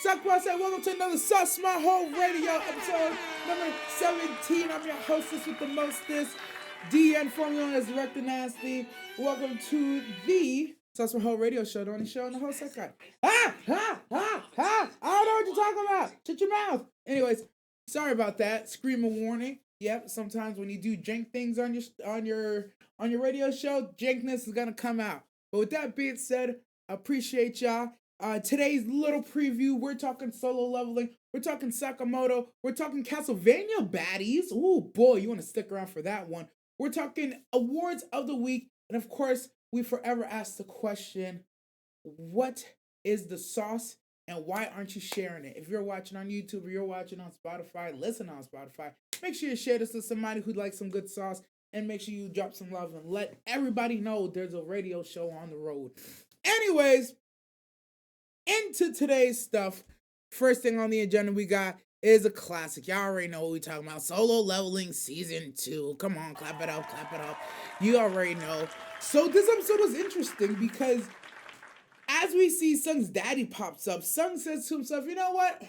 Sakamoto Days, welcome to another Maho radio episode number 17. I'm your hostess with the mostest, DN, formerly known as Director Nasty. Welcome to the Maho radio show, the only show in the whole second. I don't know what you're talking about. Shut your mouth. Anyways, sorry about that. Scream a warning. Yep, sometimes when you do jank things on your radio show, jankness is gonna come out. But with that being said, I appreciate y'all. Today's little preview, we're talking solo leveling, we're talking Sakamoto, we're talking Castlevania baddies. Ooh, boy, you want to stick around for that one. We're talking awards of the week, and of course, we forever ask the question, what is the sauce and why aren't you sharing it? If you're watching on YouTube or you're watching on Spotify, listen on Spotify, make sure you share this with somebody who likes some good sauce, and make sure you drop some love and let everybody know there's a radio show on the road. Anyways, into today's stuff. First thing on the agenda we got is a classic. Y'all already know what we're talking about. Solo Leveling Season 2. Come on, clap it up, clap it up. You already know. So this episode was interesting because as we see Sung's daddy pops up, Sung says to himself, you know what?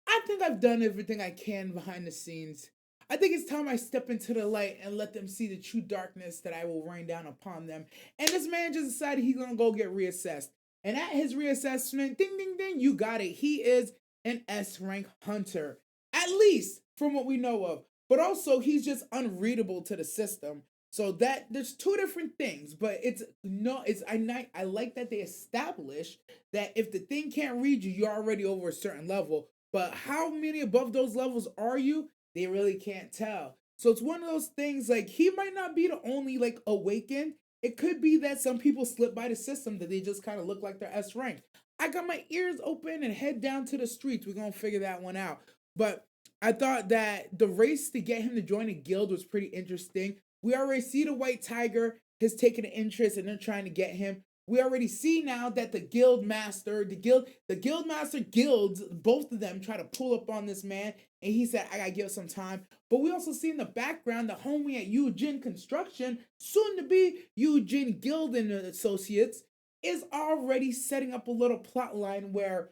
I think I've done everything I can behind the scenes. I think it's time I step into the light and let them see the true darkness that I will rain down upon them. And this man just decided he's gonna go get reassessed. And at his reassessment, ding, ding, ding, you got it. He is an S rank hunter, at least from what we know of. But also, he's just unreadable to the system. So that there's two different things, but I like that they establish that if the thing can't read you, you're already over a certain level. But how many above those levels are you? They really can't tell. So it's one of those things like he might not be the only like awakened. It could be that some people slip by the system that they just kind of look like they're S rank. I got my ears open and head down to the streets. We're gonna figure that one out. But I thought that the race to get him to join a guild was pretty interesting. We already see the White Tiger has taken an interest and they're trying to get him. We already see now that the guild master guilds, both of them try to pull up on this man, and he said, I gotta give some time. But we also see in the background the homie at Eugene Construction, soon to be Eugene Guild and Associates, is already setting up a little plot line where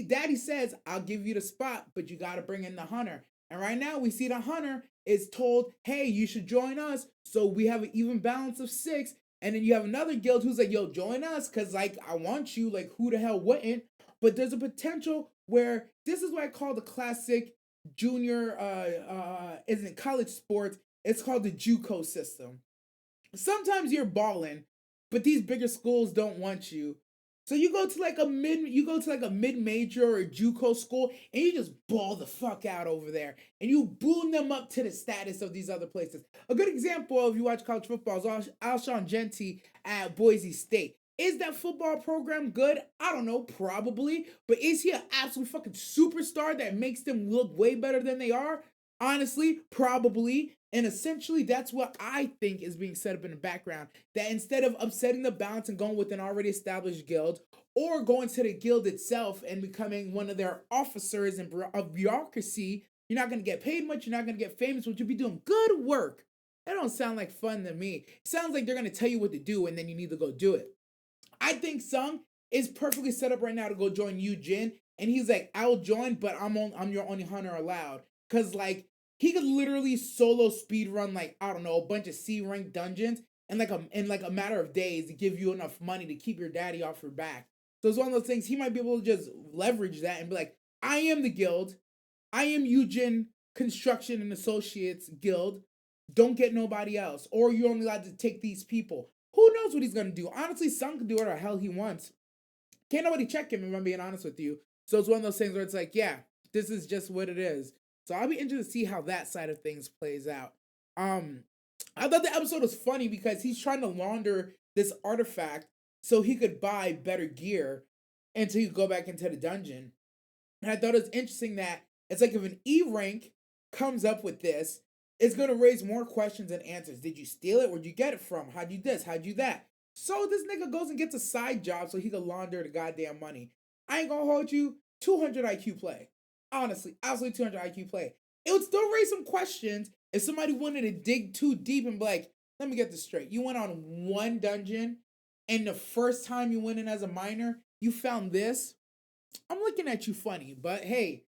daddy says, I'll give you the spot, but you gotta bring in the hunter. And right now we see the hunter is told, hey, you should join us. So we have an even balance of 6. And then you have another guild who's like, yo, join us, because, like, I want you. Like, who the hell wouldn't? But there's a potential where this is what I call the classic junior, isn't college sports. It's called the JUCO system. Sometimes you're balling, but these bigger schools don't want you. So you go to like a mid-major or a JUCO school, and you just ball the fuck out over there, and you boom them up to the status of these other places. A good example, if you watch college football, is Alshon Jenti at Boise State. Is that football program good? I don't know, probably. But is he an absolute fucking superstar that makes them look way better than they are? Honestly, probably. And essentially, that's what I think is being set up in the background. That instead of upsetting the balance and going with an already established guild, or going to the guild itself and becoming one of their officers and of bureaucracy, you're not going to get paid much, you're not going to get famous, but you'll be doing good work. That don't sound like fun to me. It sounds like they're going to tell you what to do and then you need to go do it. I think Sung is perfectly set up right now to go join Eugene, and he's like, I'll join, but I'm your only hunter allowed. Cause like he could literally solo speed run like, I don't know, a bunch of C rank dungeons in like a matter of days to give you enough money to keep your daddy off your back. So it's one of those things he might be able to just leverage that and be like, I am the guild, I am Eugene Construction and Associates Guild. Don't get nobody else, or you're only allowed to take these people. Who knows what he's gonna do? Honestly, Sung can do whatever the hell he wants. Can't nobody check him, if I'm being honest with you. So it's one of those things where it's like, yeah, this is just what it is. So I'll be interested to see how that side of things plays out. I thought the episode was funny because he's trying to launder this artifact so he could buy better gear until he could go back into the dungeon. And I thought it was interesting that it's like if an E rank comes up with this, it's gonna raise more questions than answers. Did you steal it? Where'd you get it from? How'd you this? How'd you that? So this nigga goes and gets a side job so he can launder the goddamn money. I ain't gonna hold you. 200 IQ play. Honestly, absolutely 200 IQ play. It would still raise some questions if somebody wanted to dig too deep and be like, let me get this straight. You went on one dungeon, and the first time you went in as a miner, you found this. I'm looking at you funny, but hey,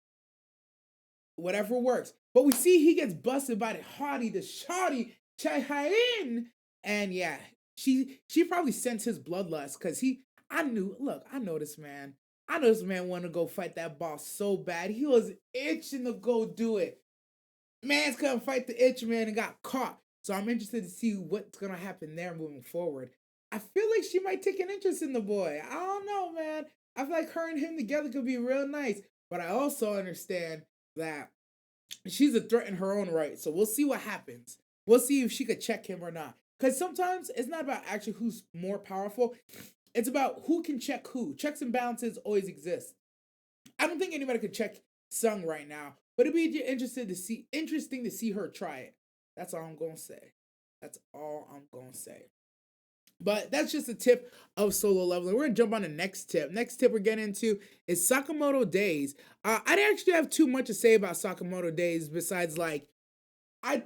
whatever works. But we see he gets busted by the hottie, the shawty, Chahain. And yeah, she probably sensed his bloodlust because I know this man. I know this man wanted to go fight that boss so bad. He was itching to go do it. Man's couldn't fight the itch man and got caught. So I'm interested to see what's gonna happen there moving forward. I feel like she might take an interest in the boy. I don't know, man. I feel like her and him together could be real nice. But I also understand that she's a threat in her own right. So we'll see what happens. We'll see if she could check him or not. Because sometimes it's not about actually who's more powerful. It's about who can check who. Checks and balances always exist. I don't think anybody could check Sung right now, but it'd be interesting to see her try it. That's all I'm gonna say. That's all I'm gonna say. But that's just a tip of solo leveling. We're gonna jump on the next tip. Next tip we're getting into is Sakamoto Days. I didn't actually have too much to say about Sakamoto Days besides like I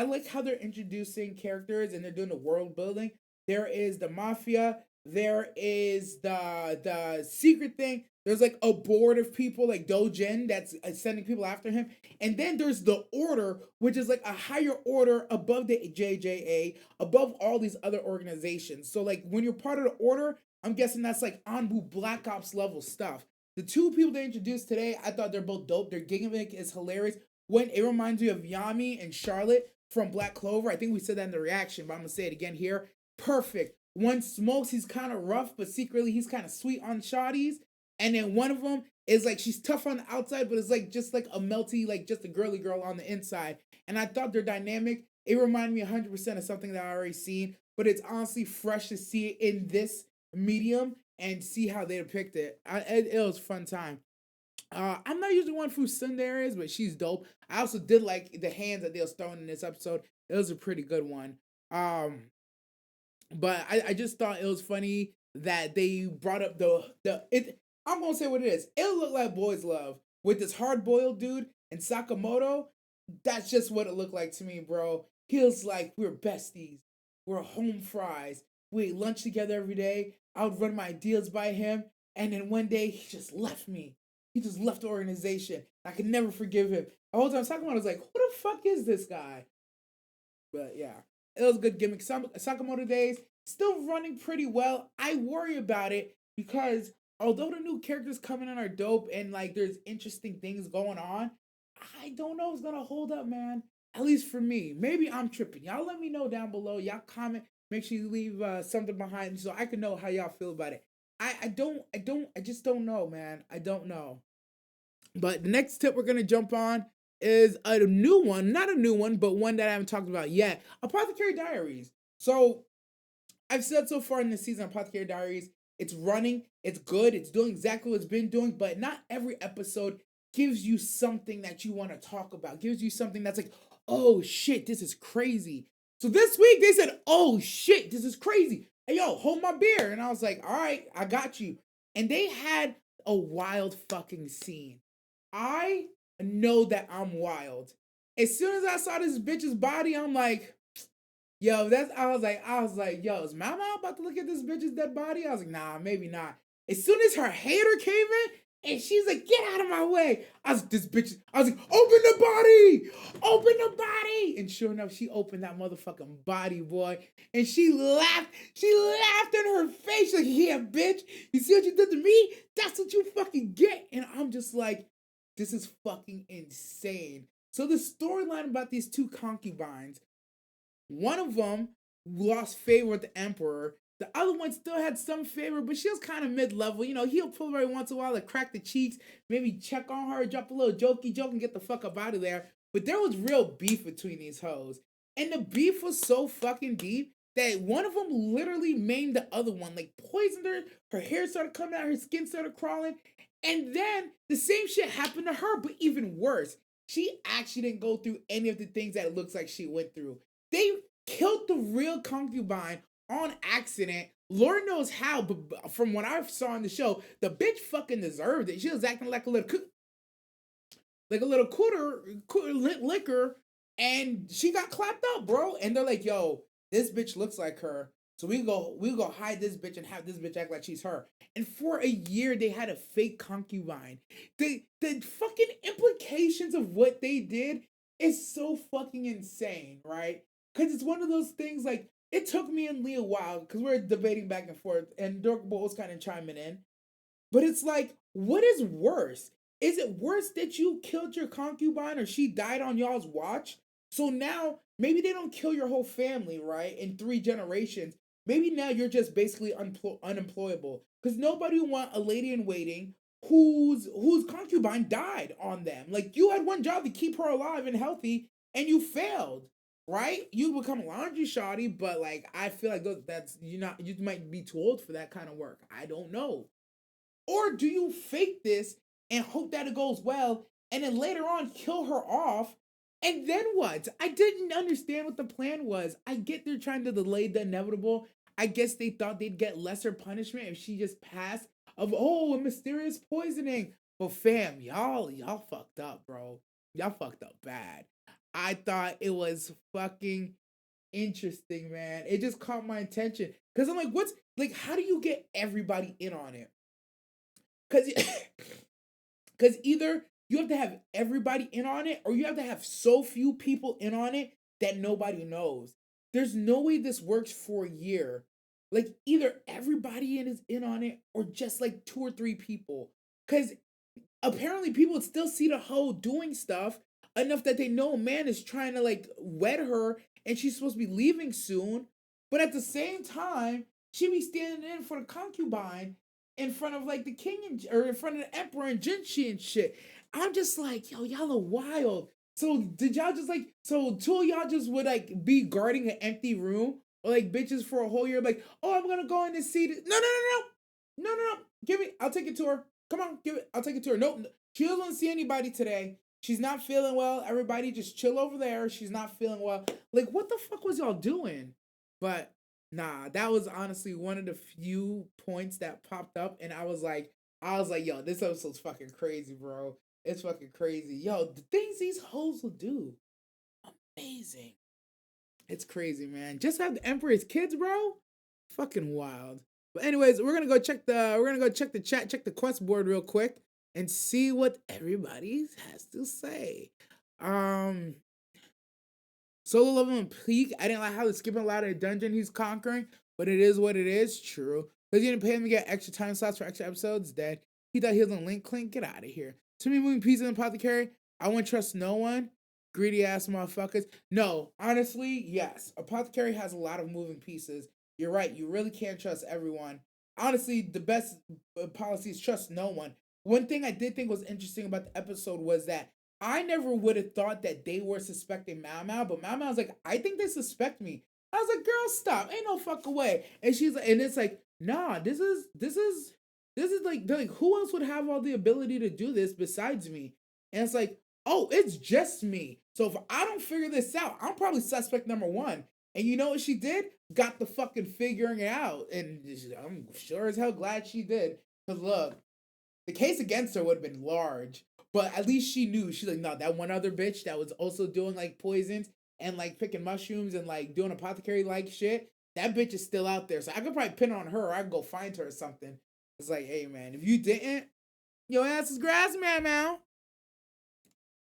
like how they're introducing characters and they're doing the world building. There is the mafia. There is the secret thing. There's like a board of people like Dojin that's sending people after him, and then there's the order, which is like a higher order above the JJA, above all these other organizations. So like when you're part of the order, I'm guessing that's like Anbu Black Ops level stuff. The two people they introduced today, I thought they're both dope. Their gimmick is hilarious. When it reminds me of Yami and Charlotte from Black Clover. I think we said that in the reaction, but I'm gonna say it again here. Perfect. One smokes, he's kind of rough, but secretly he's kind of sweet on shotties. And then one of them is like she's tough on the outside, but it's like just like a melty, like just a girly girl on the inside. And I thought their dynamic, it reminded me 100% of something that I already seen, but it's honestly fresh to see it in this medium and see how they depict it. It was a fun time. I'm not usually one for Sundays, but she's dope. I also did like the hands that they was throwing in this episode. It was a pretty good one. But I just thought it was funny that they brought up the it. I'm gonna say what it is. It looked like Boys Love with this hard boiled dude and Sakamoto. That's just what it looked like to me, bro. He was like, we're besties. We're home fries. We ate lunch together every day. I would run my deals by him. And then one day he just left me. He just left the organization. I could never forgive him. The whole time Sakamoto was like, who the fuck is this guy? But yeah, it was a good gimmick. Sakamoto Days still running pretty well. I worry about it because although the new characters coming in are dope and like there's interesting things going on, I don't know if it's gonna hold up, man. At least for me. Maybe I'm tripping. Y'all let me know down below. Y'all comment. Make sure you leave something behind so I can know how y'all feel about it. I just don't know, man. I don't know. But the next tip we're gonna jump on is a new one, not a new one, but one that I haven't talked about yet. Apothecary Diaries. So I've said so far in this season, Apothecary Diaries, it's running, it's good, it's doing exactly what it's been doing, but not every episode gives you something that you want to talk about, gives you something that's like, oh shit, this is crazy. So this week they said, oh shit, this is crazy. Hey yo, hold my beer. And I was like, all right, I got you. And they had a wild fucking scene. I know that I'm wild. As soon as I saw this bitch's body, I'm like, yo, I was like, yo, is Mama about to look at this bitch's dead body? I was like, nah, maybe not. As soon as her hater came in, and she's like, get out of my way. I was this bitch, I was like, open the body! Open the body! And sure enough, she opened that motherfucking body, boy. And she laughed. She laughed in her face. She's like, yeah, bitch. You see what you did to me? That's what you fucking get. And I'm just like, this is fucking insane. So the storyline about these two concubines, one of them lost favor with the emperor. The other one still had some favor, but she was kind of mid-level. You know, he'll pull her every once in a while to crack the cheeks, maybe check on her, drop a little jokey joke, and get the fuck up out of there. But there was real beef between these hoes. And the beef was so fucking deep that one of them literally maimed the other one, like poisoned her. Her hair started coming out, her skin started crawling. And then the same shit happened to her, but even worse. She actually didn't go through any of the things that it looks like she went through. They killed the real concubine on accident. Lord knows how, but from what I saw in the show, the bitch fucking deserved it. She was acting like a little cooter liquor, and she got clapped up, bro. And they're like, yo, this bitch looks like her. So we go hide this bitch and have this bitch act like she's her. And for a year they had a fake concubine. The fucking implications of what they did is so fucking insane, right? Because it's one of those things like it took me and Lee a while because we are debating back and forth, and Dirk Bull was kind of chiming in. But it's like, what is worse? Is it worse that you killed your concubine or she died on y'all's watch? So now maybe they don't kill your whole family, right? In 3 generations. Maybe now you're just basically unemployable because nobody want a lady in waiting whose concubine died on them. Like you had one job to keep her alive and healthy, and you failed, right? You become a laundry shoddy, but like I feel like that's you might be too old for that kind of work. I don't know. Or do you fake this and hope that it goes well and then later on kill her off? And then what? I didn't understand what the plan was. I get they're trying to delay the inevitable. I guess they thought they'd get lesser punishment if she just passed of a mysterious poisoning. But fam, y'all fucked up, bro. Y'all fucked up bad. I thought it was fucking interesting, man. It just caught my attention. Cause I'm like, what's like how do you get everybody in on it? Cause because either you have to have everybody in on it or you have to have so few people in on it that nobody knows. There's no way this works for a year. Like either everybody is in on it or just like 2 or 3 people. Because apparently people still see the hoe doing stuff enough that they know a man is trying to like wed her and she's supposed to be leaving soon. But at the same time, she be standing in for the concubine in front of like the king or in front of the emperor and Jinchi and shit. I'm just like, yo, y'all are wild. So did y'all just like so two of y'all just would like be guarding an empty room or like bitches for a whole year like, oh, I'm gonna go in and see this. No. Give me, I'll take it to her. Come on, give it. I'll take it to her. Nope. She doesn't see anybody today. She's not feeling well. Everybody just chill over there. She's not feeling well. Like, what the fuck was y'all doing? But nah, that was honestly one of the few points that popped up, and I was like, yo, this episode's fucking crazy, bro. It's fucking crazy. Yo, the things these hoes will do. Amazing. It's crazy, man. Just have the Emperor's kids, bro. Fucking wild. But anyways, we're gonna go check the chat, check the quest board real quick, and see what everybody has to say. Um, Solo level and peak. I didn't like how they're skipping a lot of the dungeon he's conquering, but it is what it is. True. Because you didn't pay him to get extra time slots for extra episodes. Dead. He thought he was on Link Clink. Get out of here. Too many moving pieces in Apothecary. I wouldn't trust no one. Greedy ass motherfuckers. No, honestly, yes. Apothecary has a lot of moving pieces. You're right. You really can't trust everyone. Honestly, the best policy is trust no one. One thing I did think was interesting about the episode was that I never would have thought that they were suspecting Mao Mao, but Mao Mao's like, I think they suspect me. I was like, girl, stop. Ain't no fucking way. And she's like, and it's like, nah, this is like, they're like, who else would have all the ability to do this besides me? And it's like, oh, it's just me. So if I don't figure this out, I'm probably suspect number one. And you know what she did? Got the fucking figuring it out. And I'm sure as hell glad she did. Because look, the case against her would have been large, but at least she knew. She's like, no, that one other bitch that was also doing like poisons and like picking mushrooms and like doing apothecary like shit. That bitch is still out there. So I could probably pin on her or I could go find her or something. It's like, hey man, if you didn't, your ass is grass, man, now.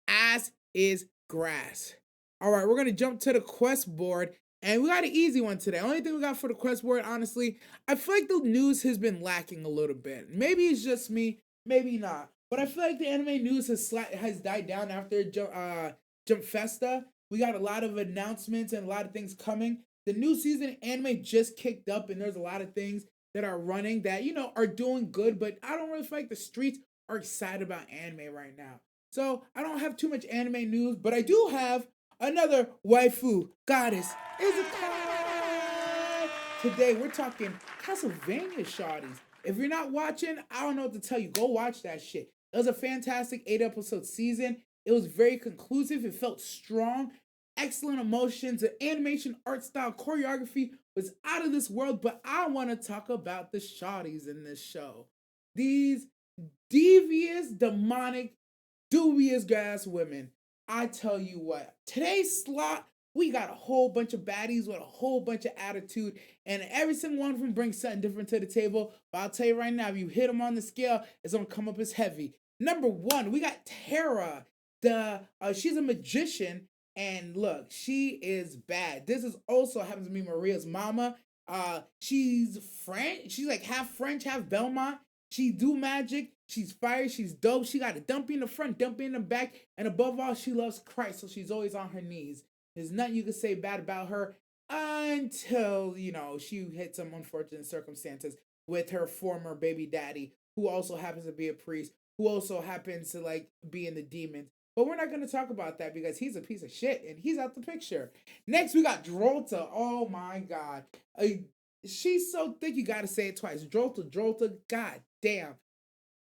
Ass is grass. All right, we're gonna jump to the quest board, and we got an easy one today. Only thing we got for the quest board, honestly, I feel like the news has been lacking a little bit. Maybe it's just me, maybe not. But I feel like the anime news has died down after Jump Festa. We got a lot of announcements and a lot of things coming. The new season of anime just kicked up, and there's a lot of things that are running that are doing good. But I don't really feel like the streets are excited about anime right now. So I don't have too much anime news, but I do have another waifu goddess is a card. Today we're talking Castlevania shawties. If you're not watching, I don't know what to tell you. Go watch that shit. It was a fantastic 8 episode season. It was very conclusive. It felt strong. Excellent emotions. The animation, art style, choreography was out of this world. But I want to talk about the shawties in this show. These devious, demonic, dubious ass women. I tell you what, today's slot we got a whole bunch of baddies with a whole bunch of attitude, and every single one of them brings something different to the table. But I'll tell you right now, if you hit them on the scale, it's gonna come up as heavy. Number one, we got Tara. She's a magician, and look, she is bad. This is also happens to be Maria's mama. She's French. She's like half French, half Belmont. She do magic. She's fire. She's dope. She got a dumpy in the front, dumpy in the back, and above all, she loves Christ. So she's always on her knees. There's nothing you can say bad about her until she hit some unfortunate circumstances with her former baby daddy, who also happens to be a priest, who also happens to like be in the demons. But we're not going to talk about that because he's a piece of shit and he's out the picture. Next, we got Drolta. Oh my God. She's so thick, you got to say it twice. Drolta, god damn.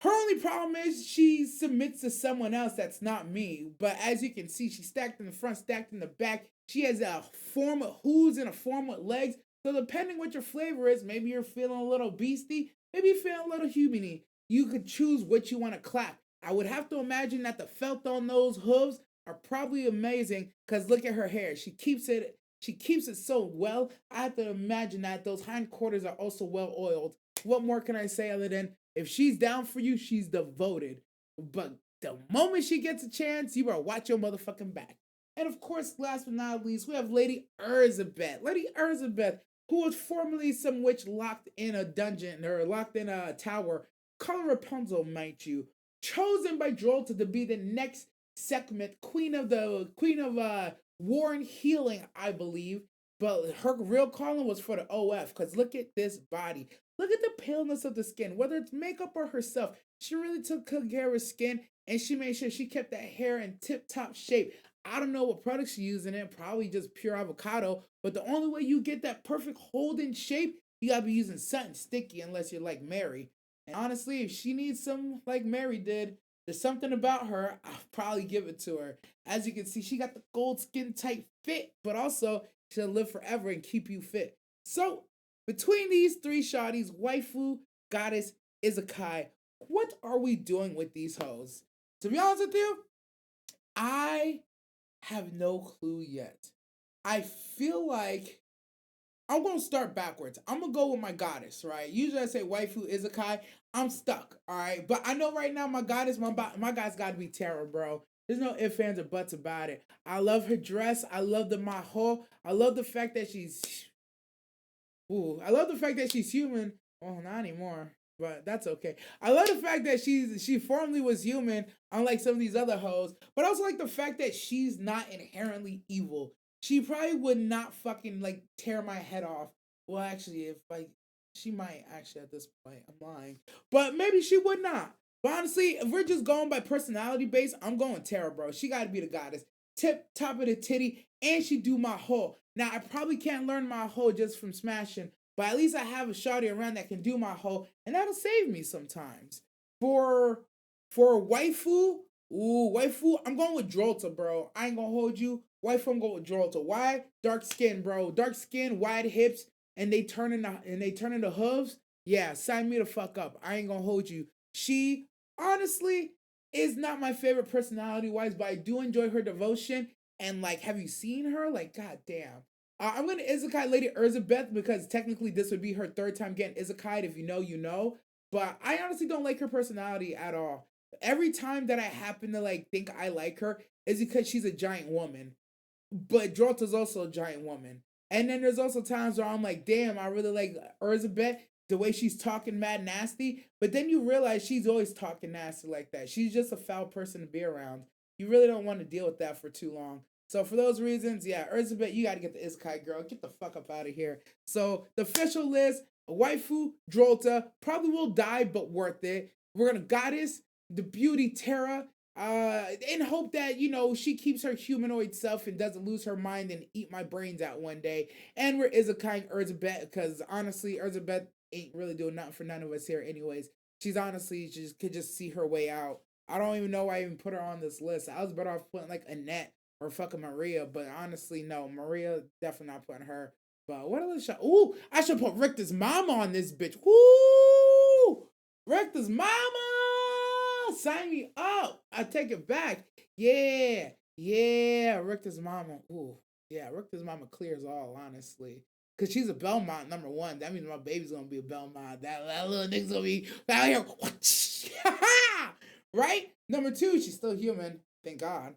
Her only problem is she submits to someone else that's not me. But as you can see, she's stacked in the front, stacked in the back. She has a form of hooves and a form with legs. So depending what your flavor is, maybe you're feeling a little beastie, maybe you're feeling a little humany. You could choose what you want to clap. I would have to imagine that the felt on those hooves are probably amazing because look at her hair. She keeps it so well. I have to imagine that those hindquarters are also well oiled. What more can I say other than if she's down for you, she's devoted. But the moment she gets a chance, you better watch your motherfucking back. And of course, last but not least, we have Lady Elizabeth. Lady Elizabeth, who was formerly some witch locked in a dungeon or locked in a tower, called Rapunzel, mind you, chosen by Drolta to be the next Sekhmet, queen of war and healing, I believe. But her real calling was for the OF, because look at this body. Look at the paleness of the skin, whether it's makeup or herself. She really took good care of her skin, and she made sure she kept that hair in tip-top shape. I don't know what products she used in it, probably just pure avocado, but the only way you get that perfect hold-in shape, you gotta be using something sticky unless you're like Mary. And honestly, if she needs some like Mary did, there's something about her, I'll probably give it to her. As you can see, she got the gold skin tight fit, but also she'll live forever and keep you fit. So, between these three shotties, waifu, goddess, isekai, what are we doing with these hoes? To be honest with you, I have no clue yet. I feel like I'm gonna start backwards. I'm gonna go with my goddess, right? Usually I say waifu, isekai. I'm stuck, all right. But I know right now my goddess, my guy's got to be Tara, bro. There's no ifs, ands, or buts about it. I love her dress. I love the Maho. I love the fact that she's. Ooh, I love the fact that she's human. Well, not anymore, but that's okay. I love the fact that she formerly was human, unlike some of these other hoes. But I also like the fact that she's not inherently evil. She probably would not fucking like tear my head off. Well, actually, if like she might actually at this point, I'm lying, but maybe she would not. But honestly, if we're just going by personality base, I'm going Tara, bro. She got to be the goddess. Tip top of the titty, and she do my whole. Now I probably can't learn my whole just from smashing, but at least I have a shawty around that can do my whole, and that'll save me sometimes. For for waifu, waifu, I'm going with Drolta, bro. I ain't gonna hold you. Waifu, I'm going with Drolta. Why? Dark skin, bro. Dark skin, wide hips, and they turn into hooves. Yeah, sign me the fuck up. I ain't gonna hold you. She honestly is not my favorite personality wise, but I do enjoy her devotion. And like, have you seen her? Like, goddamn. I'm gonna Isekai Lady Elizabeth because technically this would be her third time getting Isekai. If you know, you know. But I honestly don't like her personality at all. Every time that I happen to like think I like her is because she's a giant woman. But Drolta's also a giant woman. And then there's also times where I'm like, damn, I really like Elizabeth, the way she's talking mad nasty. But then you realize she's always talking nasty like that. She's just a foul person to be around. You really don't want to deal with that for too long. So for those reasons, yeah, Elizabeth, you got to get the Isekai girl. Get the fuck up out of here. So the official list, waifu, Drolta, probably will die, but worth it. We're going to goddess, the beauty, Terra, in hope that she keeps her humanoid self and doesn't lose her mind and eat my brains out one day. And we're Isekai Elizabeth because honestly, Elizabeth ain't really doing nothing for none of us here, anyways. She's honestly just could just see her way out. I don't even know why I even put her on this list. I was better off putting like Annette or fucking Maria, but honestly, no, Maria definitely not putting her. But what other shot? Ooh, I should put Richter's mama on this bitch. Woo! Richter's mama! Sign me up. I take it back. Yeah. Yeah. Richter's mama. Ooh. Yeah, Rictor's mama clears all, honestly. Cause she's a Belmont #1. That means my baby's gonna be a Belmont. That little nigga's gonna be out here. Right? #2, she's still human. Thank God.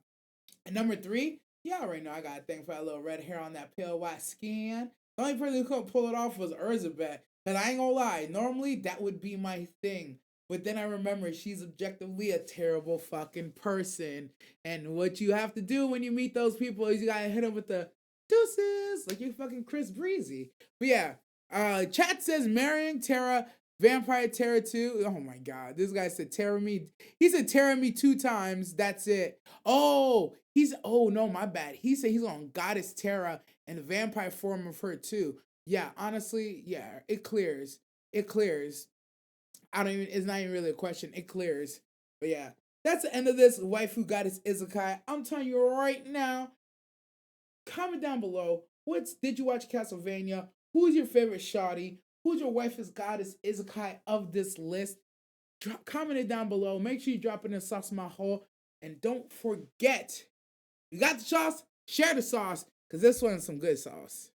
And #3, y'all already know I got a thing for that little red hair on that pale white skin. The only person who couldn't pull it off was Elizabeth. And I ain't gonna lie, normally that would be my thing. But then I remember she's objectively a terrible fucking person. And what you have to do when you meet those people is you gotta hit them with the deuces, like you fucking Chris Breezy. But yeah, chat says marrying Tara, Vampire Terror 2. Oh my god, this guy said Terror me. He said Terror me 2 times. That's it. Oh no, my bad. He said he's on Goddess Terra and the vampire form of her too. Yeah, honestly, yeah, it clears. It clears. I don't even. It's not even really a question. It clears. But yeah, that's the end of this waifu Goddess Izakai. I'm telling you right now. Comment down below. Did you watch Castlevania? Who's your favorite shawty? Who's your wife's Goddess Izakai of this list? Comment it down below. Make sure you drop it in sauce Maho. And don't forget, you got the sauce, share the sauce, because this one's some good sauce.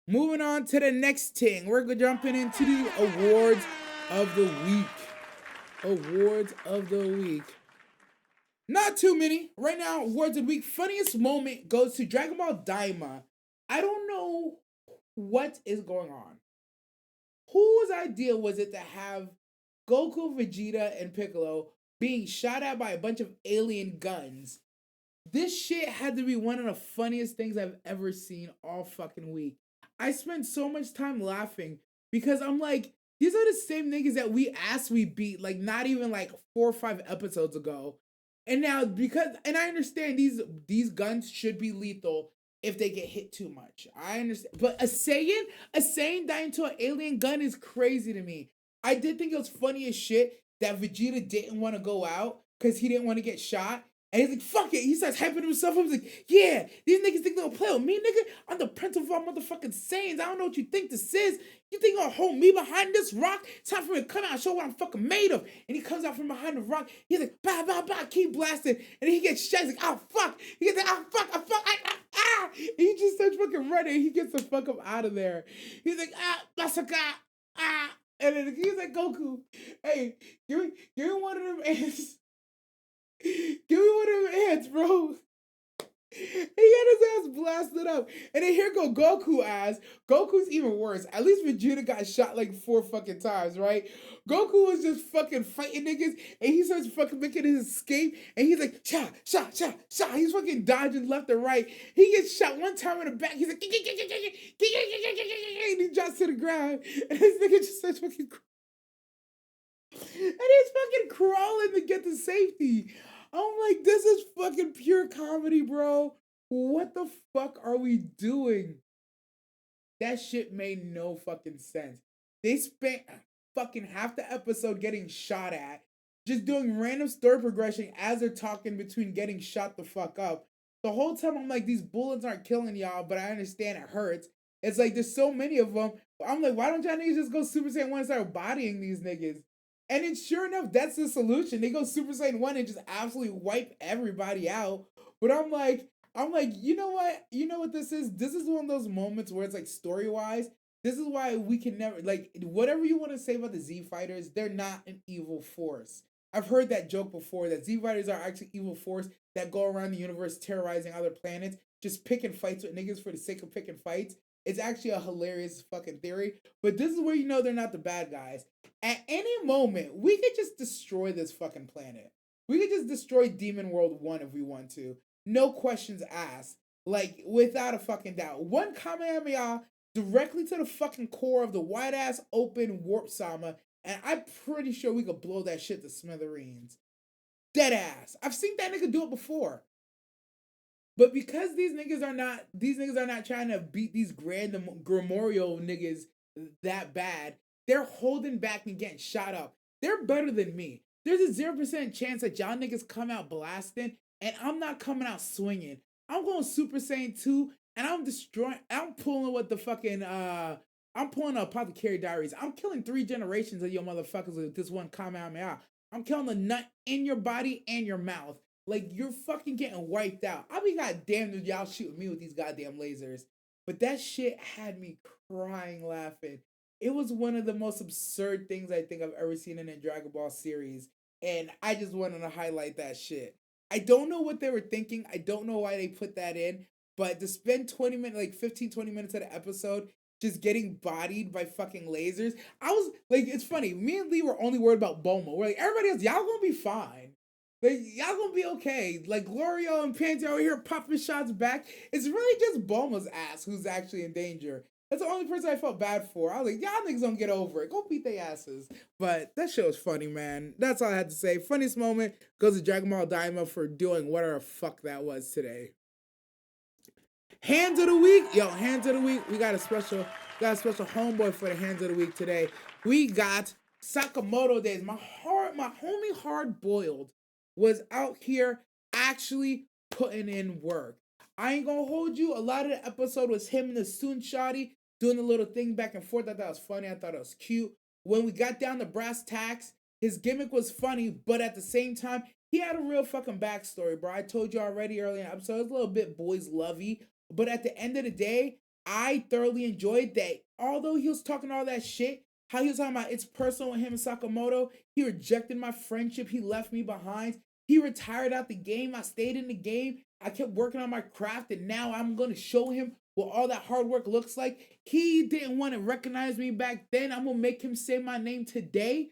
Moving on to the next thing. We're jumping into the awards of the week. Awards of the week. Not too many. Right now, awards of the week. Funniest moment goes to Dragon Ball Daima. I don't know what is going on. Whose idea was it to have Goku, Vegeta, and Piccolo being shot at by a bunch of alien guns? This shit had to be one of the funniest things I've ever seen all fucking week. I spent so much time laughing because I'm like, these are the same niggas that we beat like not even like 4 or 5 episodes ago. And now and I understand these guns should be lethal if they get hit too much. I understand. But a Saiyan dying to an alien gun is crazy to me. I did think it was funny as shit that Vegeta didn't want to go out because he didn't want to get shot. And he's like, fuck it. He starts hyping himself up. He's like, yeah, these niggas think they'll play with me, nigga. I'm the prince of all motherfucking Saiyans. I don't know what you think this is. You think you're gonna hold me behind this rock? It's time for me to come out and show what I'm fucking made of. And he comes out from behind the rock. He's like, bah, bah, bah, keep blasting. And then he gets shot. He's like, oh, fuck. He gets like, oh, fuck, oh, fuck, ah. And he just starts fucking running. He gets the fuck up out of there. He's like, Masaka, ah. And then he's like, Goku, hey, give me one of them ants. Give me one of them ants, bro. He had his ass blasted up. And then here go Goku ass. Goku's even worse. At least Vegeta got shot like 4 fucking times, right? Goku was just fucking fighting niggas and he starts fucking making his escape and he's like, shot. He's fucking dodging left and right. He gets shot one time in the back. He's like, and he drops to the ground. And this nigga just starts fucking and he's fucking crawling to get to safety. I'm like, this is fucking pure comedy, bro. What the fuck are we doing? That shit made no fucking sense. They spent fucking half the episode getting shot at, just doing random story progression as they're talking between getting shot the fuck up. The whole time I'm like, these bullets aren't killing y'all, but I understand it hurts. It's like there's so many of them. I'm like, why don't y'all niggas just go Super Saiyan 1 and start bodying these niggas? And then sure enough, that's the solution. They go Super Saiyan 1 and just absolutely wipe everybody out. But I'm like, you know what? You know what this is? This is one of those moments where it's like story-wise, this is why we can never, like, whatever you want to say about the Z Fighters, they're not an evil force. I've heard that joke before, that Z Fighters are actually evil force that go around the universe terrorizing other planets, just picking fights with niggas for the sake of picking fights. It's actually a hilarious fucking theory. But this is where you know they're not the bad guys. At any moment, we could just destroy this fucking planet. We could just destroy Demon World 1 if we want to. No questions asked. Like, without a fucking doubt. One Kamehameha directly to the fucking core of the wide-ass open warp sama, and I'm pretty sure we could blow that shit to smithereens. Dead ass. I've seen that nigga do it before. But because these niggas are not trying to beat these Grimorio niggas that bad, they're holding back and getting shot up. They're better than me. There's a 0% chance that y'all niggas come out blasting and I'm not coming out swinging. I'm going Super Saiyan 2 and I'm pulling what the fucking, I'm pulling Apothecary Diaries. I'm killing 3 generations of your motherfuckers with this one Kamehameha. I'm killing the nut in your body and your mouth. Like, you're fucking getting wiped out. I mean, goddamn, if y'all shooting me with these goddamn lasers. But that shit had me crying laughing. It was one of the most absurd things I think I've ever seen in a Dragon Ball series. And I just wanted to highlight that shit. I don't know what they were thinking. I don't know why they put that in. But to spend 20 minutes, like 15, 20 minutes of the episode just getting bodied by fucking lasers. I was like, it's funny. Me and Lee were only worried about Bulma. We're like, everybody else, y'all gonna be fine. Like, y'all gonna be okay. Like, Glorio and Panty over here popping shots back. It's really just Bulma's ass who's actually in danger. That's the only person I felt bad for. I was like, y'all niggas don't get over it. Go beat their asses. But that show was funny, man. That's all I had to say. Funniest moment goes to Dragon Ball Daima for doing whatever the fuck that was today. Hands of the week, yo, hands of the week. We got a special homeboy for the hands of the week today. We got Sakamoto Days. My homie Hard Boiled was out here actually putting in work. I ain't gonna hold you. A lot of the episode was him and the Soon Shotty doing a little thing back and forth. I thought it was funny. I thought it was cute. When we got down to brass tacks, his gimmick was funny, but at the same time, he had a real fucking backstory, bro. I told you already earlier in the episode, it was a little bit boys lovey. But at the end of the day, I thoroughly enjoyed that. Although he was talking all that shit, how he was talking about it's personal with him and Sakamoto. He rejected my friendship. He left me behind. He retired out the game. I stayed in the game. I kept working on my craft, and now I'm going to show him what all that hard work looks like. He didn't want to recognize me back then. I'm going to make him say my name today.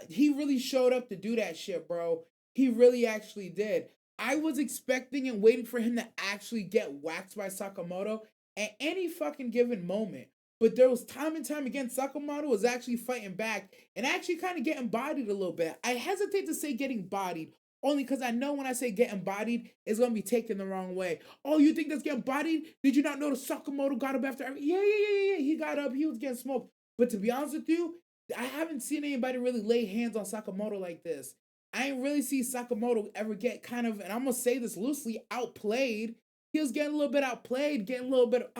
He really showed up to do that shit, bro. He really actually did. I was expecting and waiting for him to actually get waxed by Sakamoto at any fucking given moment. But there was time and time again, Sakamoto was actually fighting back and actually kind of getting bodied a little bit. I hesitate to say getting bodied, only because I know when I say getting bodied, it's going to be taken the wrong way. Oh, you think that's getting bodied? Did you not know the Sakamoto got up after every... Yeah. He got up. He was getting smoked. But to be honest with you, I haven't seen anybody really lay hands on Sakamoto like this. I ain't really see Sakamoto ever get kind of, and I'm gonna say this loosely, outplayed. He was getting a little bit outplayed, getting a little bit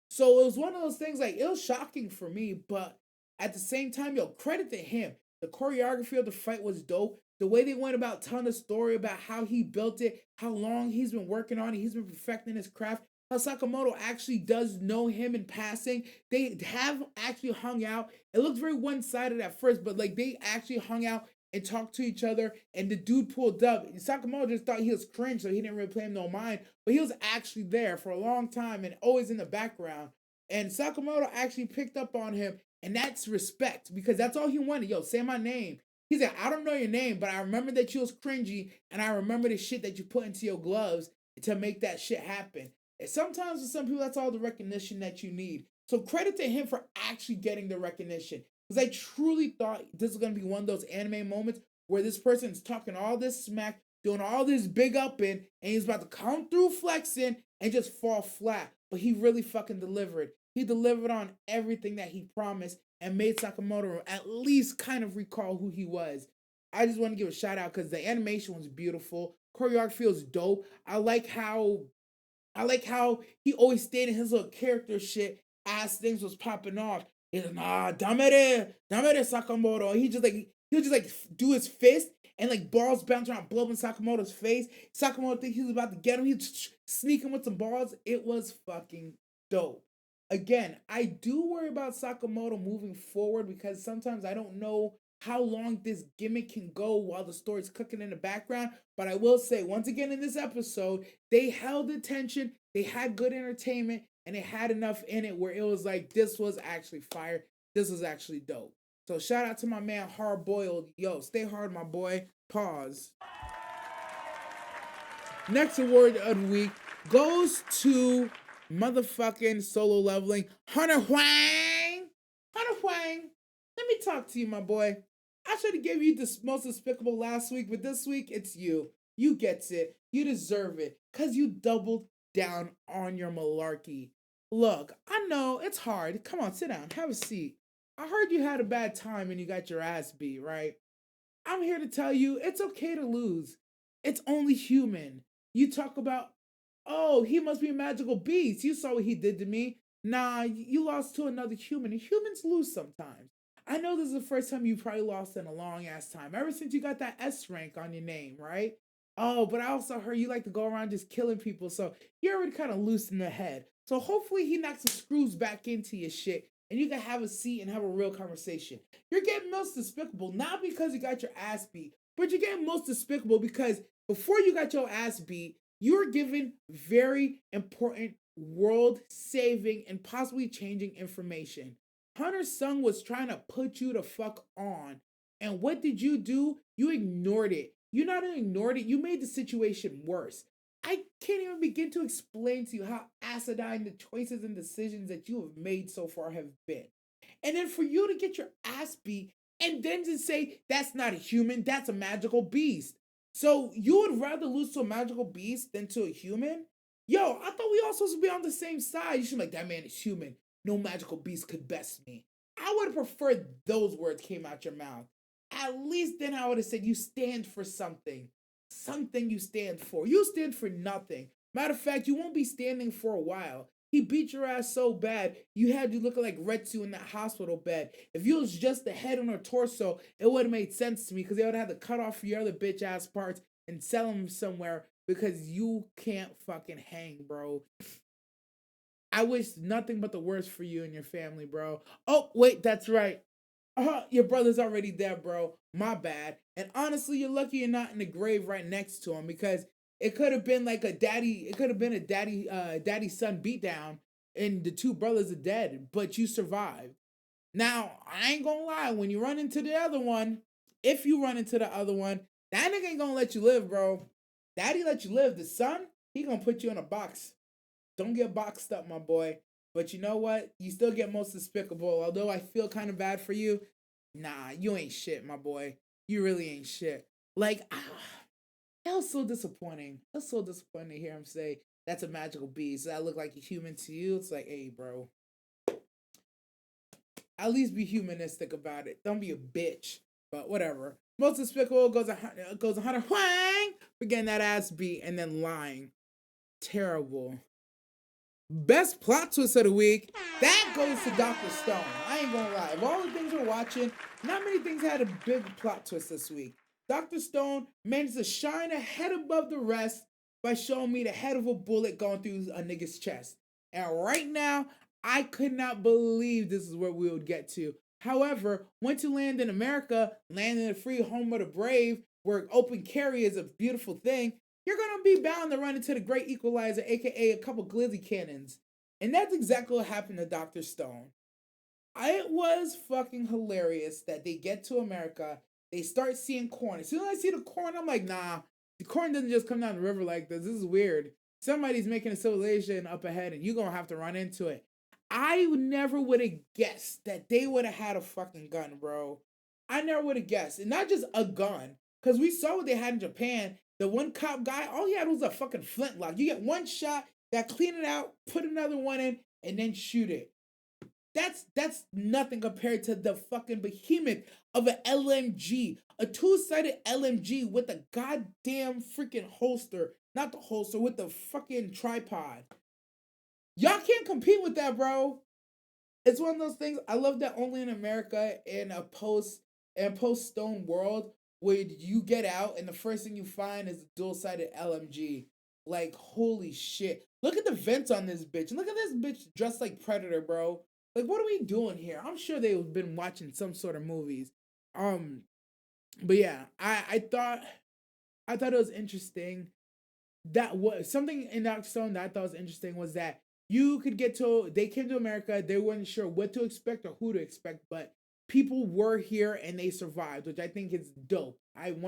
So it was one of those things like, it was shocking for me, but at the same time, yo, credit to him. The choreography of the fight was dope. The way they went about telling the story about how he built it, how long he's been working on it, he's been perfecting his craft. How Sakamoto actually does know him in passing. They have actually hung out. It looks very one-sided at first, but like they actually hung out and talked to each other, and the dude pulled up. Sakamoto just thought he was cringe, so he didn't really pay him no mind, but he was actually there for a long time and always in the background. And Sakamoto actually picked up on him, and that's respect, because that's all he wanted. Yo, say my name. He said, I don't know your name, but I remember that you was cringy, and I remember the shit that you put into your gloves to make that shit happen. And sometimes with some people, that's all the recognition that you need. So credit to him for actually getting the recognition. Because I truly thought this was going to be one of those anime moments where this person's talking all this smack, doing all this big upping, and he's about to come through flexing and just fall flat. But he really fucking delivered. He delivered on everything that he promised and made Sakamoto at least kind of recall who he was. I just want to give a shout out because the animation was beautiful. Choreography was dope. I like how he always stayed in his little character shit as things was popping off. He's like, nah, damere Sakamoto. He'll just do his fist and like balls bounce around, blow up in Sakamoto's face. Sakamoto think he was about to get him. He's sneaking with some balls. It was fucking dope. Again, I do worry about Sakamoto moving forward because sometimes I don't know how long this gimmick can go while the story's cooking in the background. But I will say, once again in this episode, they held attention, they had good entertainment, and they had enough in it where it was like, this was actually fire. This was actually dope. So shout out to my man Hard Boiled. Yo, stay hard, my boy. Pause. Next award of the week goes to motherfucking Solo Leveling, Hunter Huang. Hunter Huang, let me talk to you, my boy. I should have given you the most despicable last week, but this week it's you. You gets it. You deserve it. Because you doubled down on your malarkey. Look, I know it's hard. Come on, sit down. Have a seat. I heard you had a bad time and you got your ass beat, right? I'm here to tell you it's okay to lose. It's only human. You talk about, oh, he must be a magical beast. You saw what he did to me. Nah, you lost to another human. And humans lose sometimes. I know this is the first time you probably lost in a long ass time. Ever since you got that S rank on your name, right? Oh, but I also heard you like to go around just killing people, so you're already kind of loose in the head. So hopefully he knocks some screws back into your shit, and you can have a seat and have a real conversation. You're getting most despicable not because you got your ass beat, but you're getting most despicable because before you got your ass beat, you were given very important world-saving and possibly changing information. Hunter Sung was trying to put you the fuck on. And what did you do? You ignored it. You not only ignored it, you made the situation worse. I can't even begin to explain to you how acidine the choices and decisions that you have made so far have been. And then for you to get your ass beat and then to say that's not a human, that's a magical beast. So you would rather lose to a magical beast than to a human? Yo, I thought we all supposed to be on the same side. You should be like, that man is human. No magical beast could best me. I would have preferred those words came out your mouth. At least then I would have said you stand for something. Something you stand for. You stand for nothing. Matter of fact, you won't be standing for a while. He beat your ass so bad, you had you looking like Retsu in that hospital bed. If you was just the head on her torso, it would have made sense to me because they would have had to cut off your other bitch ass parts and sell them somewhere because you can't fucking hang, bro. I wish nothing but the worst for you and your family, bro. Oh, wait, that's right. Your brother's already dead, bro. My bad. And honestly, you're lucky you're not in the grave right next to him because it could have been like a daddy. It could have been a daddy son beatdown, and the two brothers are dead, but you survived. Now, I ain't gonna lie. When you run into the other one, if you run into the other one, that nigga ain't gonna let you live, bro. Daddy let you live. The son, he gonna put you in a box. Don't get boxed up, my boy. But you know what? You still get most despicable. Although I feel kind of bad for you, nah, you ain't shit, my boy. You really ain't shit. Like, that was so disappointing. That's so disappointing to hear him say that's a magical beast. That look like a human to you. It's like, hey, bro, at least be humanistic about it. Don't be a bitch. But whatever. Most despicable goes a Hunter Huang for getting that ass beat and then lying. Terrible. Best plot twist of the week, that goes to Dr. Stone. I ain't gonna lie. Of all the things we're watching, not many things had a big plot twist this week. Dr. Stone managed to shine a head above the rest by showing me the head of a bullet going through a nigga's chest. And right now, I could not believe this is where we would get to. However, once you land in America, land in the free home of the brave, where open carry is a beautiful thing, you're gonna be bound to run into the great equalizer, aka a couple glizzy cannons. And that's exactly what happened to Dr. Stone. It was fucking hilarious that they get to America, they start seeing corn. As soon as I see the corn, I'm like, nah, the corn doesn't just come down the river like this. This is weird. Somebody's making a civilization up ahead and you're gonna have to run into it. I never would have guessed that they would have had a fucking gun, bro. I never would have guessed. And not just a gun. Because we saw what they had in Japan. The one cop guy, all he had was a fucking flintlock. You get one shot, that clean it out, put another one in, and then shoot it. That's nothing compared to the fucking behemoth of an LMG, a two-sided LMG with a goddamn freaking holster, not the holster, with the fucking tripod. Y'all can't compete with that, bro. It's one of those things. I love that only in America in a post Stone world where you get out and the first thing you find is a dual-sided LMG. Like, holy shit. Look at the vents on this bitch. Look at this bitch dressed like Predator, bro. Like, what are we doing here? I'm sure they've been watching some sort of movies. But yeah, I thought it was interesting. That was something in Dr. Stone that I thought was interesting was that you could get to they came to America, they weren't sure what to expect or who to expect, but people were here and they survived, which I think is dope. I'm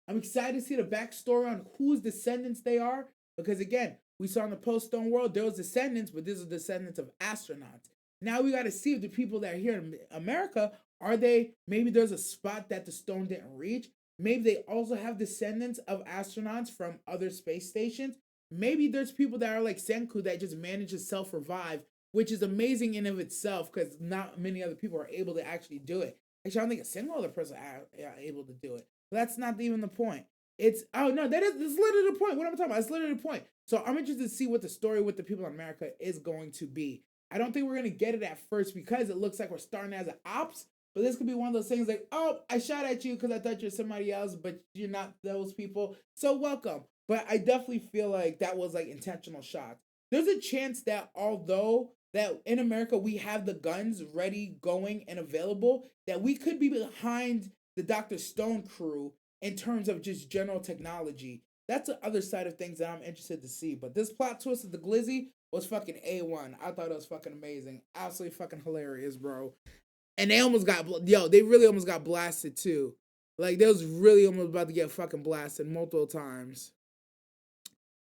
excited to see the backstory on whose descendants they are, because again, we saw in the post-Stone world there was descendants, but these are descendants of astronauts. Now we got to see if the people that are here in America are they maybe there's a spot that the stone didn't reach. Maybe they also have descendants of astronauts from other space stations. Maybe there's people that are like Senku that just manage to self-revive, which is amazing in of itself because not many other people are able to actually do it. Actually, I don't think a single other person are able to do it. But that's not even the point. It's oh no, that's literally the point. What am I talking about? It's literally the point. So I'm interested to see what the story with the people in America is going to be. I don't think we're gonna get it at first because it looks like we're starting as an ops, But this could be one of those things like, oh, I shot at you because I thought you're somebody else, but you're not those people. So welcome. But I definitely feel like that was like intentional shots. There's a chance that although that in America we have the guns ready, going, and available, that we could be behind the Dr. Stone crew in terms of just general technology. That's the other side of things that I'm interested to see. But this plot twist of the Glizzy was fucking A1. I thought it was fucking amazing. Absolutely fucking hilarious, bro. And they almost got, they really almost got blasted too. Like, they was really almost about to get fucking blasted multiple times.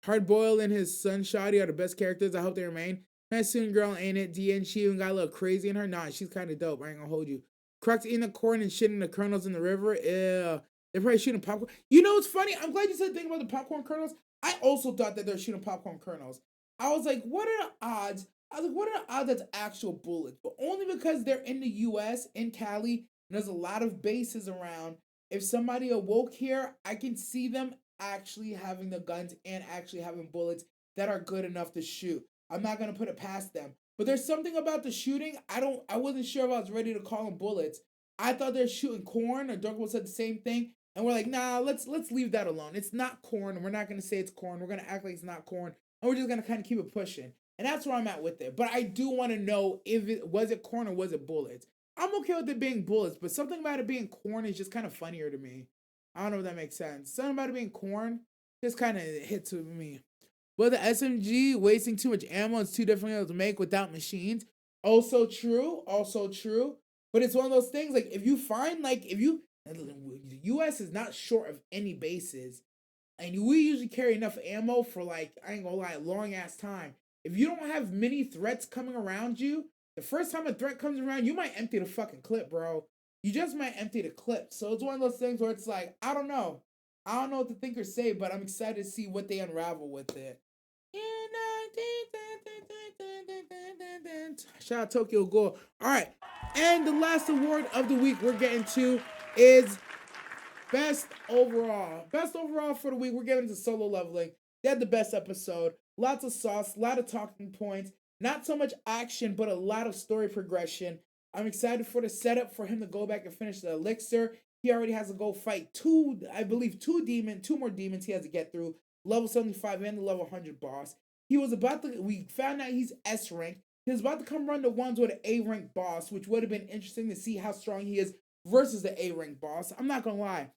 Hard Boiled and his son Shoddy are the best characters. I hope they remain. Nice student girl, ain't it? DN, she even got a little crazy in her. Nah, she's kind of dope. I ain't gonna hold you. Crux eating the corn and shitting the kernels in the river. Yeah. They're probably shooting popcorn. You know what's funny? I'm glad you said the thing about the popcorn kernels. I also thought that they're shooting popcorn kernels. I was like, what are the odds? I was like, what are the odds that's actual bullets? But only because they're in the US, in Cali, and there's a lot of bases around. If somebody awoke here, I can see them actually having the guns and actually having bullets that are good enough to shoot. I'm not gonna put it past them. But there's something about the shooting. I wasn't sure if I was ready to call them bullets. I thought they're shooting corn, or Dorkwood said the same thing. And we're like, nah, let's leave that alone. It's not corn, and we're not gonna say it's corn. We're gonna act like it's not corn, and we're just gonna kind of keep it pushing. And that's where I'm at with it. But I do want to know if it was it corn or was it bullets. I'm okay with it being bullets, but something about it being corn is just kind of funnier to me. I don't know if that makes sense. Something about it being corn just kind of hits with me. But the SMG wasting too much ammo is too difficult to make without machines. Also true. Also true. But it's one of those things like if you find like if you the US is not short of any bases. And we usually carry enough ammo for like, I ain't gonna lie, a long ass time. If you don't have many threats coming around you, the first time a threat comes around, you might empty the fucking clip, bro. You just might empty the clip. So it's one of those things where it's like, I don't know. I don't know what to think or say, but I'm excited to see what they unravel with it. Shout out Tokyo Ghoul. All right. And the last award of the week we're getting to is Best overall. Best overall for the week. We're giving it to Solo Leveling. They had the best episode. Lots of sauce, a lot of talking points. Not so much action, but a lot of story progression. I'm excited for the setup for him to go back and finish the elixir. He already has to go fight two more demons he has to get through. Level 75 and the level 100 boss. We found out he's S rank. He was about to come run the ones with an A rank boss, which would have been interesting to see how strong he is versus the A rank boss. I'm not gonna lie.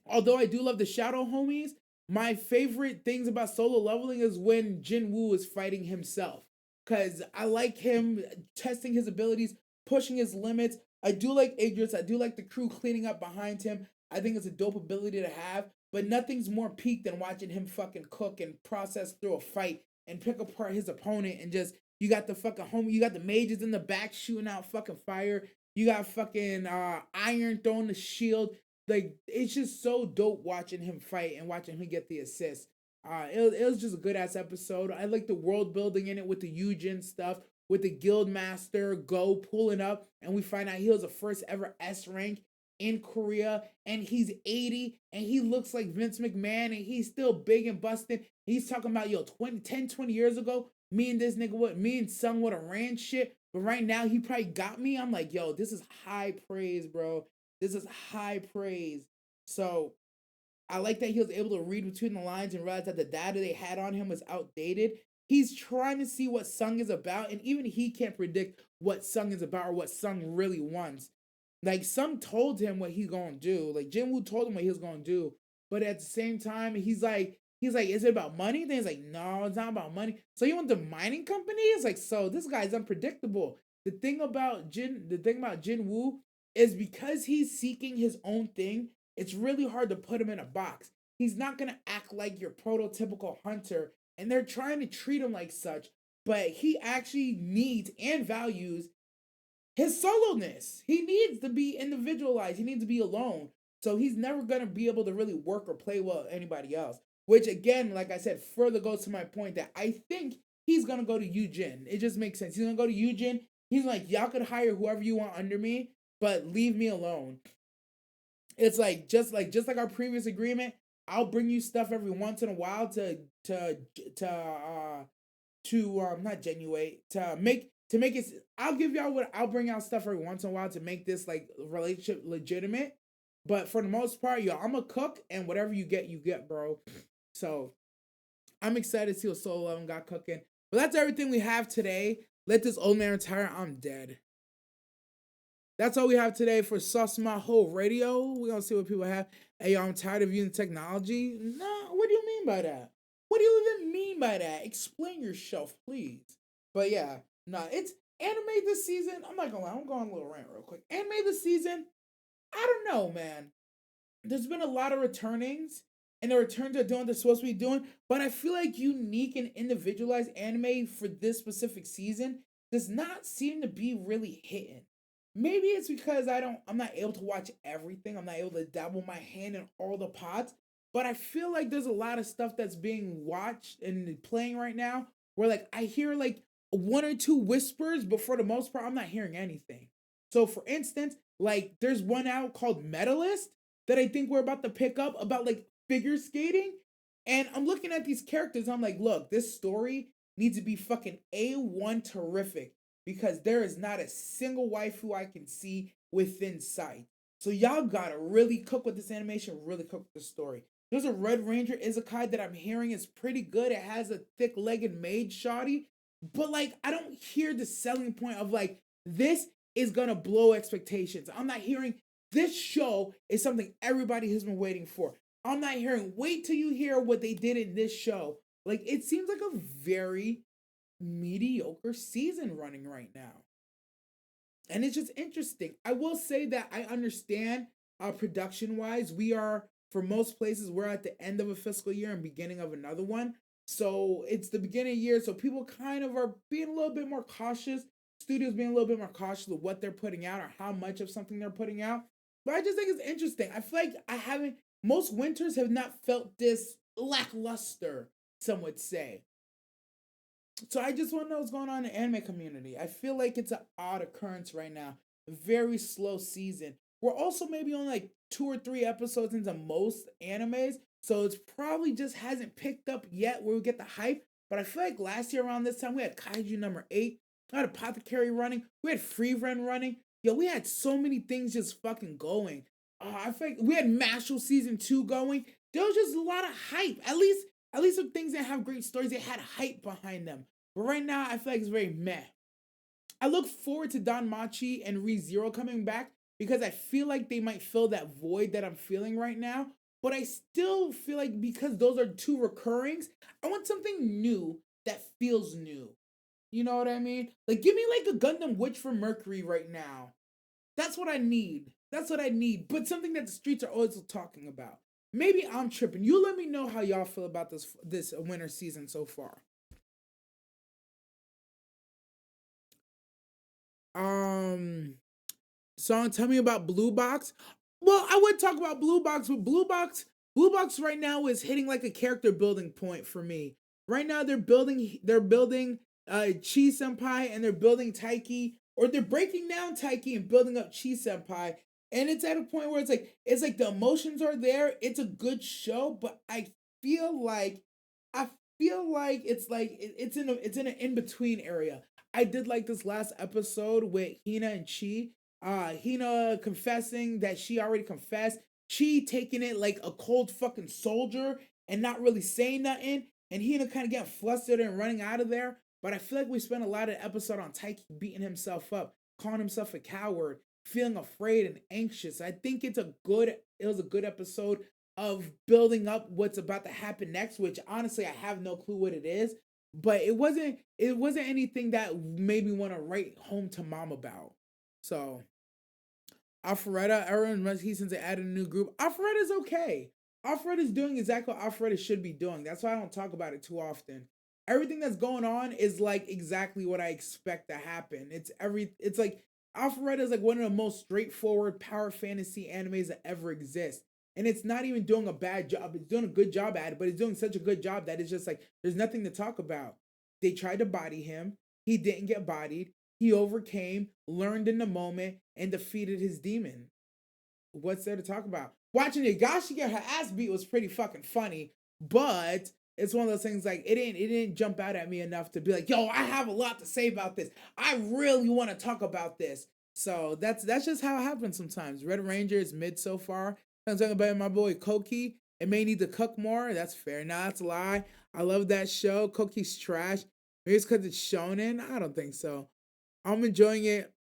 Although I do love the Shadow Homies, my favorite things about Solo Leveling is when Jinwoo is fighting himself. Because I like him testing his abilities, pushing his limits. I do like Idris. I do like the crew cleaning up behind him. I think it's a dope ability to have. But nothing's more peak than watching him fucking cook and process through a fight and pick apart his opponent and just, you got the fucking homie, you got the mages in the back shooting out fucking fire. You got fucking Iron throwing the shield. Like, it's just so dope watching him fight and watching him get the assist. It was just a good ass episode. I like the world building in it with the Yujin stuff, with the guild master Go pulling up, and we find out he was the first ever S rank in Korea, and he's 80, and he looks like Vince McMahon, and he's still big and busted. He's talking about, 20 years ago, me and this nigga, me and Sung would have ran shit, but right now he probably got me. I'm like, yo, this is high praise, bro. This is high praise. So I like that he was able to read between the lines and realize that the data they had on him was outdated. He's trying to see what Sung is about, and even he can't predict what Sung is about or what Sung really wants. Like, Sung told him what he's gonna do. Like, Jinwoo told him what he was gonna do. But at the same time, he's like, is it about money? Then he's like, no, it's not about money. So you want the mining company? It's like, so this guy's unpredictable. The thing about Jinwoo is because he's seeking his own thing, it's really hard to put him in a box. He's not gonna act like your prototypical hunter, and they're trying to treat him like such, but he actually needs and values his soloness. He needs to be individualized. He needs to be alone. So he's never gonna be able to really work or play well with anybody else. Which again, like I said, further goes to my point that I think he's gonna go to Yujin. It just makes sense. He's gonna go to Yujin. He's like, y'all could hire whoever you want under me, but leave me alone. It's like our previous agreement. I'll bring you stuff every once in a while to not genuate to make to make it. I'll give y'all what I'll bring out stuff every once in a while to make this like relationship legitimate. But for the most part, yo, I'm a cook, and whatever you get, bro. So I'm excited to see what Solo Leveling got cooking. But that's everything we have today. Let this old man retire. I'm dead. That's all we have today for Sauce Maho Radio. We're gonna see what people have. Hey, yo, I'm tired of using technology. No, what do you mean by that? What do you even mean by that? Explain yourself, please. But yeah, nah, it's anime this season. I'm not gonna lie, I'm going a little rant real quick. Anime this season, I don't know, man. There's been a lot of returnings, and the returns are doing what they're supposed to be doing. But I feel like unique and individualized anime for this specific season does not seem to be really hitting. Maybe it's because I'm not able to watch everything. I'm not able to dabble my hand in all the pots. But I feel like there's a lot of stuff that's being watched and playing right now where like I hear like one or two whispers, but for the most part, I'm not hearing anything. So for instance, like there's one out called Medalist that I think we're about to pick up about like figure skating. And I'm looking at these characters. I'm like, look, this story needs to be fucking A1 terrific because there is not a single waifu I can see within sight. So y'all gotta really cook with this animation, really cook with the story. There's a Red Ranger Isekai that I'm hearing is pretty good. It has a thick-legged maid shoddy, but like I don't hear the selling point of like this is gonna blow expectations. I'm not hearing this show is something everybody has been waiting for. I'm not hearing wait till you hear what they did in this show. Like it seems like a very mediocre season running right now. And it's just interesting. I will say that I understand production wise, we are, for most places, we're at the end of a fiscal year and beginning of another one. So it's the beginning of the year. So people kind of are being a little bit more cautious. Studios being a little bit more cautious of what they're putting out or how much of something they're putting out. But I just think it's interesting. I feel like I haven't, most winters have not felt this lackluster, some would say. So I just want to know what's going on in the anime community. I feel like it's an odd occurrence right now. A very slow season. We're also maybe only like 2 or 3 episodes into most animes, so it's probably just hasn't picked up yet where we get the hype. But I feel like last year around this time we had Kaiju number 8, we had Apothecary running, we had Free Run running. Yo, we had so many things just fucking going. I feel like we had Mashal season 2 going. There was just a lot of hype. At least with things that have great stories, they had hype behind them. But right now, I feel like it's very meh. I look forward to Don Machi and ReZero coming back because I feel like they might fill that void that I'm feeling right now. But I still feel like because those are two recurrings, I want something new that feels new. You know what I mean? Like, give me like a Gundam Witch from Mercury right now. That's what I need. That's what I need. But something that the streets are always talking about. Maybe I'm tripping. You let me know how y'all feel about this winter season so far. Um, Song, tell me about Blue Box. Well, I would talk about Blue Box, but Blue Box right now is hitting like a character building point for me. Right now they're building Chi Senpai and they're building Taiki, or they're breaking down Taiki and building up Chi Senpai. And it's at a point where it's like the emotions are there. It's a good show, but feel like I feel like it's in an in between area. I did like this last episode with Hina and Chi. Hina confessing that she already confessed. Chi taking it like a cold fucking soldier and not really saying nothing. And Hina kind of getting flustered and running out of there. But I feel like we spent a lot of the episode on Taiki beating himself up, calling himself a coward, feeling afraid and anxious. I think it was a good episode of building up what's about to happen next, which honestly I have no clue what it is. But it wasn't anything that made me want to write home to mom about. So Alpharetta, everyone must he since they added a new group. Alpharetta's okay. Alpharetta's doing exactly what Alpharetta should be doing. That's why I don't talk about it too often. Everything that's going on is like exactly what I expect to happen. It's like Alpharetta is like one of the most straightforward power fantasy animes that ever exist. And it's not even doing a bad job. It's doing a good job at it, but it's doing such a good job that it's just like there's nothing to talk about. They tried to body him. He didn't get bodied. He overcame, learned in the moment, and defeated his demon. What's there to talk about? Watching Higashi get her ass beat was pretty fucking funny, but it's one of those things like it didn't jump out at me enough to be like, yo, I have a lot to say about this. I really want to talk about this. So that's just how it happens sometimes. Red Ranger is mid so far. I'm talking about my boy Koki. It may need to cook more. That's fair. Nah, that's a lie. I love that show. Koki's trash. Maybe it's because it's shonen. I don't think so. I'm enjoying it.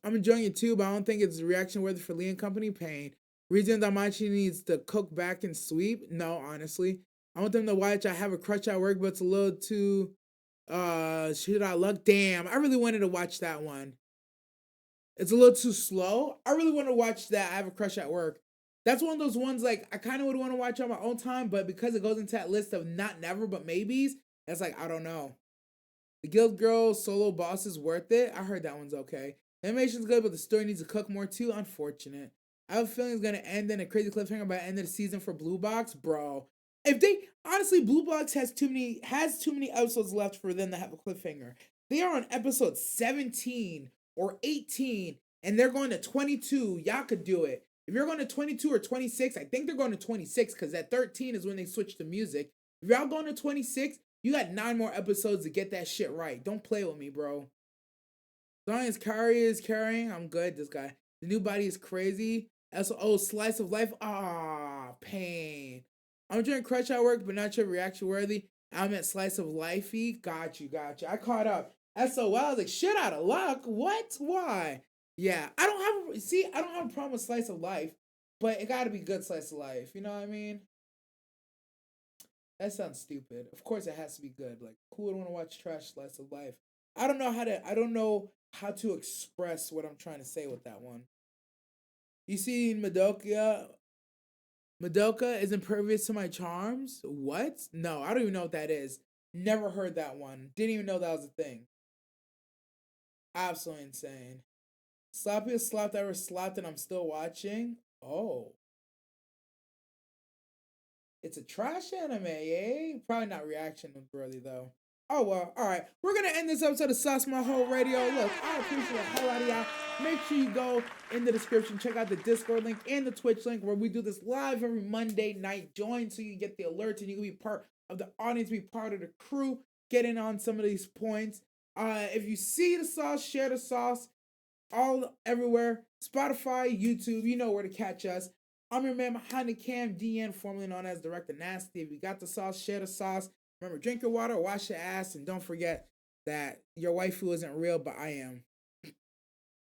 I'm enjoying it too, but I don't think it's reaction worthy for Lee and Company. Pain. Reason Damachi needs to cook back and sweep? No, honestly. I want them to watch I Have a Crush at Work, but it's a little too should I look? Damn, I really wanted to watch that one. It's a little too slow. I really want to watch that I Have a Crush at Work. That's one of those ones like I kind of would want to watch on my own time, but because it goes into that list of not never but maybes, that's like I don't know. The Guild Girl solo boss is worth it. I heard that one's okay. The animation's good, but the story needs to cook more too. Unfortunate. I have a feeling it's gonna end in a crazy cliffhanger by the end of the season for Blue Box, bro. If they honestly, Blue Box has too many episodes left for them to have a cliffhanger. They are on episode 17 or 18, and they're going to 22. Y'all could do it. If you're going to 22 or 26, I think they're going to 26 because at 13 is when they switch to music. If y'all going to 26, you got 9 more episodes to get that shit right. Don't play with me, bro. Science Carry is carrying. I'm good. This guy. The new body is crazy. SO slice of life. Ah, pain. I'm enjoying Crush at Work, but not sure reaction worthy. I'm at slice of lifey. Got you. I caught up. SOL. I was like, shit out of luck. What? Why? Yeah, I don't have a problem with slice of life, but it gotta be good slice of life. You know what I mean? That sounds stupid. Of course, it has to be good. Like, who would want to watch trash slice of life? I don't know how to express what I'm trying to say with that one. You see, Madoka is impervious to my charms. What? No, I don't even know what that is. Never heard that one. Didn't even know that was a thing. Absolutely insane. Sloppiest slop that ever slapped, and I'm still watching. Oh, it's a trash anime, eh? Probably not reaction worthy though. Oh well, alright. We're gonna end this episode of Sauce My Whole Radio. Look, I appreciate the hell out of y'all. Make sure you go in the description, check out the Discord link and the Twitch link where we do this live every Monday night. Join so you get the alerts and you can be part of the audience, be part of the crew, get in on some of these points. If you see the sauce, share the sauce all everywhere. Spotify, YouTube, you know where to catch us. I'm your man behind the cam, DN, formerly known as Director Nasty. If you got the sauce, share the sauce. Remember, drink your water, wash your ass, and don't forget that your waifu isn't real, but I am.